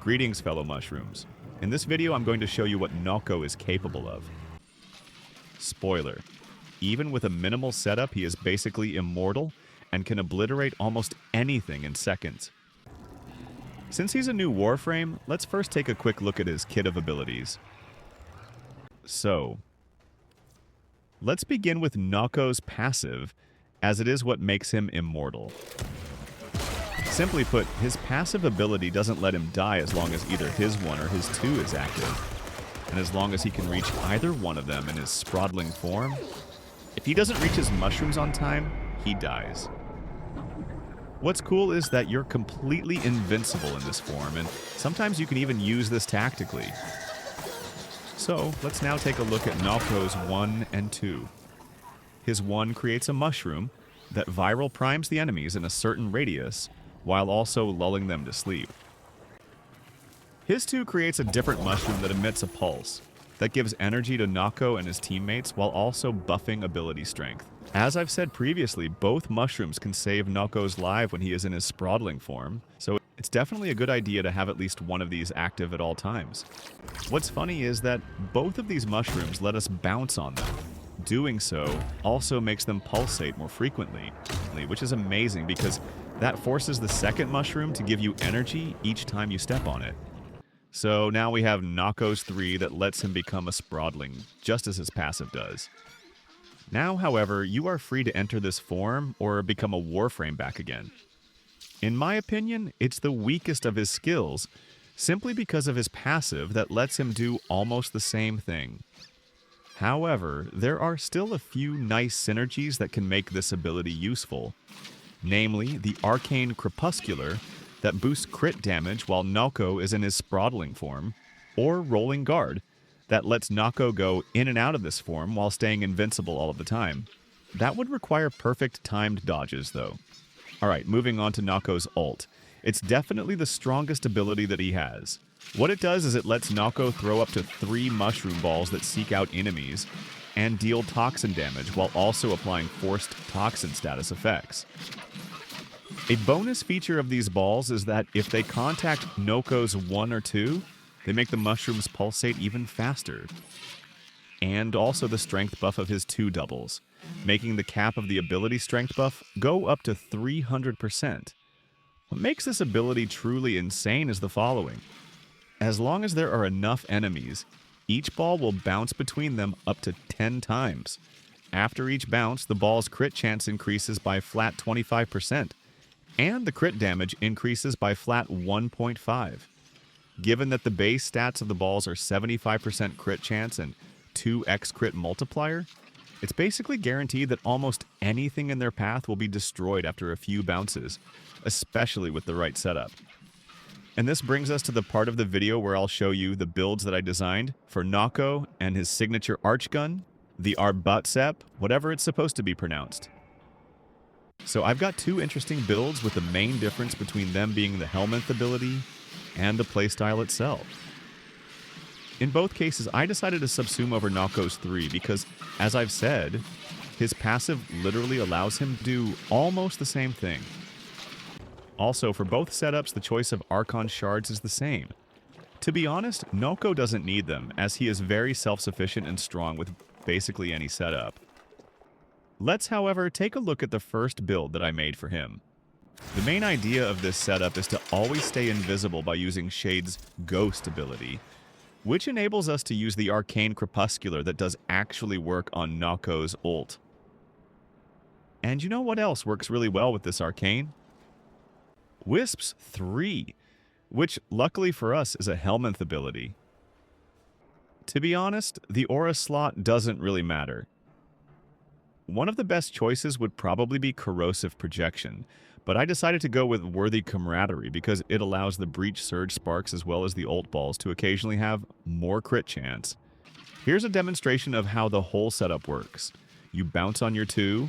Greetings, fellow mushrooms. In this video, I'm going to show you what Nokko is capable of. Spoiler: even with a minimal setup, he is basically immortal and can obliterate almost anything in seconds. Since he's a new Warframe, let's first take a quick look at his kit of abilities. So, let's begin with Nokko's passive, as it is what makes him immortal. Simply put, his passive ability doesn't let him die as long as either his 1 or his 2 is active, and as long as he can reach either one of them in his sprawling form. If he doesn't reach his mushrooms on time, he dies. What's cool is that you're completely invincible in this form, and sometimes you can even use this tactically. So, let's now take a look at Nokko's 1 and 2. His 1 creates a mushroom that viral primes the enemies in a certain radius, while also lulling them to sleep. His 2 creates a different mushroom that emits a pulse, that gives energy to Nokko and his teammates while also buffing ability strength. As I've said previously, both mushrooms can save Nokko's life when he is in his sprawling form, so it's definitely a good idea to have at least one of these active at all times. What's funny is that both of these mushrooms let us bounce on them. Doing so also makes them pulsate more frequently, which is amazing because that forces the second mushroom to give you energy each time you step on it. So now we have Nokko's 3 that lets him become a sprawling, just as his passive does. Now, however, you are free to enter this form or become a Warframe back again. In my opinion, it's the weakest of his skills, simply because of his passive that lets him do almost the same thing. However, there are still a few nice synergies that can make this ability useful. Namely, the Arcane Crepuscular that boosts crit damage while Nokko is in his sprawling form, or Rolling Guard that lets Nokko go in and out of this form while staying invincible all of the time. That would require perfect timed dodges though. Alright, moving on to Nokko's ult. It's definitely the strongest ability that he has. What it does is it lets Nokko throw up to 3 mushroom balls that seek out enemies and deal toxin damage while also applying forced toxin status effects. A bonus feature of these balls is that if they contact Nokko's 1 or 2, they make the mushrooms pulsate even faster. And also the strength buff of his 2 doubles, making the cap of the ability strength buff go up to 300%. What makes this ability truly insane is the following. As long as there are enough enemies, each ball will bounce between them up to 10 times. After each bounce, the ball's crit chance increases by flat 25%, and the crit damage increases by flat 1.5. Given that the base stats of the balls are 75% crit chance and 2x crit multiplier, it's basically guaranteed that almost anything in their path will be destroyed after a few bounces, especially with the right setup. And this brings us to the part of the video where I'll show you the builds that I designed for Nokko and his signature arch gun, the Arbutsep, whatever it's supposed to be pronounced. So I've got 2 interesting builds with the main difference between them being the Helminth ability and the playstyle itself. In both cases, I decided to subsume over Nokko's 3 because, as I've said, his passive literally allows him to do almost the same thing. Also, for both setups, the choice of Archon shards is the same. To be honest, Nokko doesn't need them, as he is very self-sufficient and strong with basically any setup. Let's, however, take a look at the first build that I made for him. The main idea of this setup is to always stay invisible by using Shade's Ghost ability, which enables us to use the Arcane Crepuscular that does actually work on Nokko's ult. And you know what else works really well with this Arcane? Wisp's 3, which luckily for us is a Helminth ability. To be honest, the aura slot doesn't really matter. One of the best choices would probably be Corrosive Projection, but I decided to go with Worthy Camaraderie because it allows the Breach Surge Sparks as well as the ult balls to occasionally have more crit chance. Here's a demonstration of how the whole setup works. You bounce on your 2,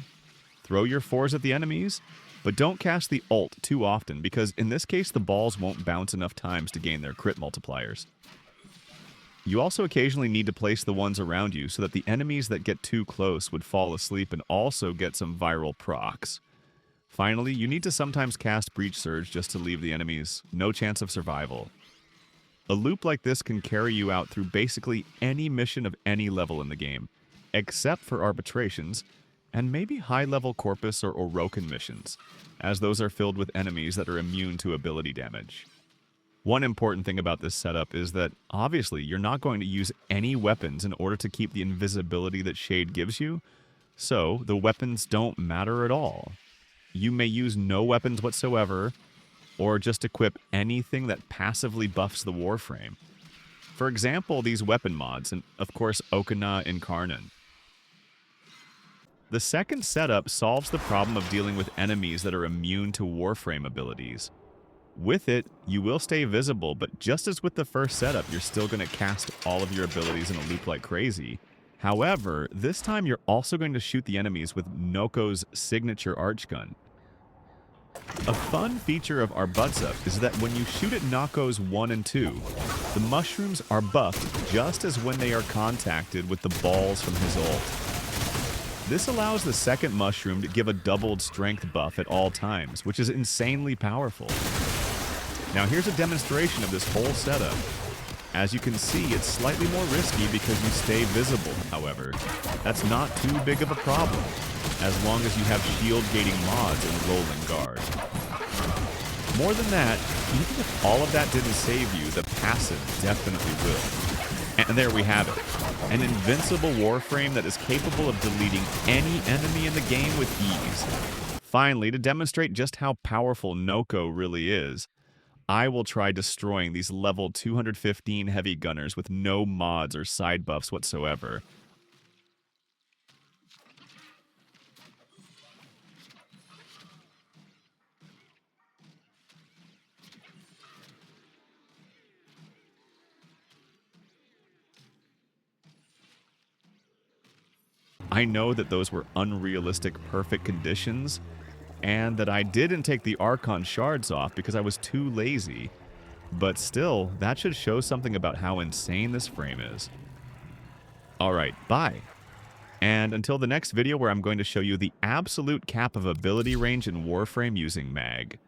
throw your 4s at the enemies, but don't cast the ult too often because in this case the balls won't bounce enough times to gain their crit multipliers. You also occasionally need to place the ones around you so that the enemies that get too close would fall asleep and also get some viral procs. Finally, you need to sometimes cast Breach Surge just to leave the enemies no chance of survival. A loop like this can carry you out through basically any mission of any level in the game, except for arbitrations, and maybe high-level Corpus or Orokin missions, as those are filled with enemies that are immune to ability damage. One important thing about this setup is that, obviously, you're not going to use any weapons in order to keep the invisibility that Shade gives you, so the weapons don't matter at all. You may use no weapons whatsoever, or just equip anything that passively buffs the Warframe. For example, these weapon mods, and of course Okina Incarnon. The second setup solves the problem of dealing with enemies that are immune to Warframe abilities. With it, you will stay visible, but just as with the first setup, you're still going to cast all of your abilities in a loop like crazy. However, this time you're also going to shoot the enemies with Nokko's signature archgun. A fun feature of Arbutza is that when you shoot at Nokko's 1 and 2, the mushrooms are buffed just as when they are contacted with the balls from his ult. This allows the second mushroom to give a doubled strength buff at all times, which is insanely powerful. Now here's a demonstration of this whole setup. As you can see, it's slightly more risky because you stay visible, however. That's not too big of a problem, as long as you have shield gating mods and rolling guard. More than that, even if all of that didn't save you, the passive definitely will. And there we have it. An invincible Warframe that is capable of deleting any enemy in the game with ease. Finally, to demonstrate just how powerful Noco really is, I will try destroying these level 215 heavy gunners with no mods or side buffs whatsoever. I know that those were unrealistic perfect conditions, and that I didn't take the Archon shards off because I was too lazy, but still, that should show something about how insane this frame is. Alright, bye. And until the next video where I'm going to show you the absolute cap of ability range in Warframe using Mag.